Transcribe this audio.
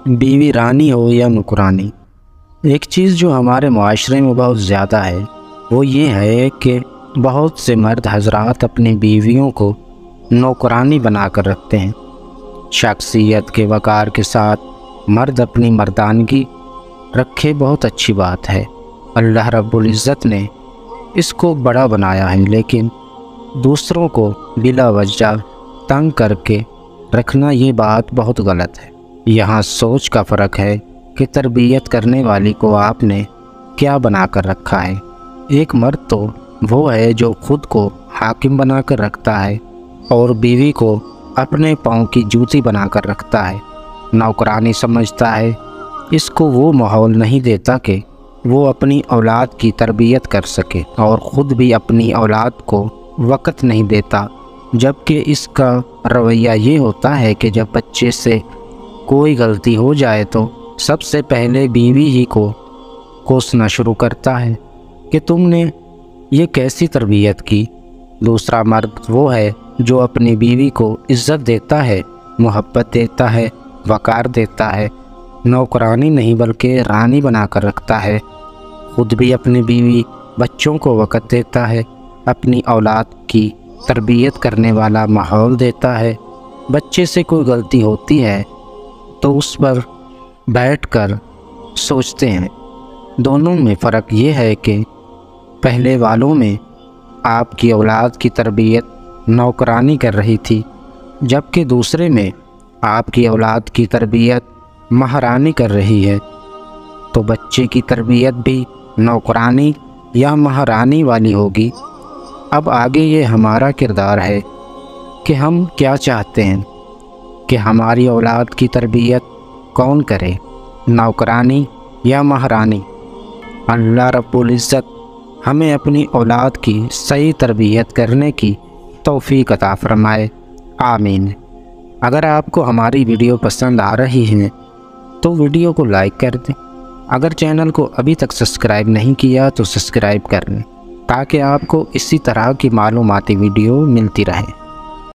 بیوی رانی ہو یا نوکرانی، ایک چیز جو ہمارے معاشرے میں بہت زیادہ ہے وہ یہ ہے کہ بہت سے مرد حضرات اپنی بیویوں کو نوکرانی بنا کر رکھتے ہیں۔ شخصیت کے وقار کے ساتھ مرد اپنی مردانگی رکھے بہت اچھی بات ہے، اللہ رب العزت نے اس کو بڑا بنایا ہے، لیکن دوسروں کو بلا وجہ تنگ کر کے رکھنا یہ بات بہت غلط ہے۔ یہاں سوچ کا فرق ہے کہ تربیت کرنے والی کو آپ نے کیا بنا کر رکھا ہے۔ ایک مرد تو وہ ہے جو خود کو حاکم بنا کر رکھتا ہے اور بیوی کو اپنے پاؤں کی جوتی بنا کر رکھتا ہے۔ نوکرانی سمجھتا ہے اس کو وہ ماحول نہیں دیتا کہ وہ اپنی اولاد کی تربیت کر سکے، اور خود بھی اپنی اولاد کو وقت نہیں دیتا، جبکہ اس کا رویہ یہ ہوتا ہے کہ جب بچے سے کوئی غلطی ہو جائے تو سب سے پہلے بیوی ہی کو کوسنا شروع کرتا ہے کہ تم نے یہ کیسی تربیت کی۔ دوسرا مرد وہ ہے جو اپنی بیوی کو عزت دیتا ہے، محبت دیتا ہے، وقار دیتا ہے، نوکرانی نہیں بلکہ رانی بنا کر رکھتا ہے، خود بھی اپنی بیوی بچوں کو وقت دیتا ہے، اپنی اولاد کی تربیت کرنے والا ماحول دیتا ہے۔ بچے سے کوئی غلطی ہوتی ہے تو اس پر بیٹھ کر سوچتے ہیں۔ دونوں میں فرق یہ ہے کہ پہلے والوں میں آپ کی اولاد کی تربیت نوکرانی کر رہی تھی، جبکہ دوسرے میں آپ کی اولاد کی تربیت مہارانی کر رہی ہے۔ تو بچے کی تربیت بھی نوکرانی یا مہارانی والی ہوگی۔ اب آگے یہ ہمارا کردار ہے کہ ہم کیا چاہتے ہیں کہ ہماری اولاد کی تربیت کون کرے، نوکرانی یا مہارانی۔ اللہ رب العزت ہمیں اپنی اولاد کی صحیح تربیت کرنے کی توفیق عطا فرمائے، آمین۔ اگر آپ کو ہماری ویڈیو پسند آ رہی ہے تو ویڈیو کو لائک کر دیں، اگر چینل کو ابھی تک سبسکرائب نہیں کیا تو سبسکرائب کر لیں تاکہ آپ کو اسی طرح کی معلوماتی ویڈیو ملتی رہے۔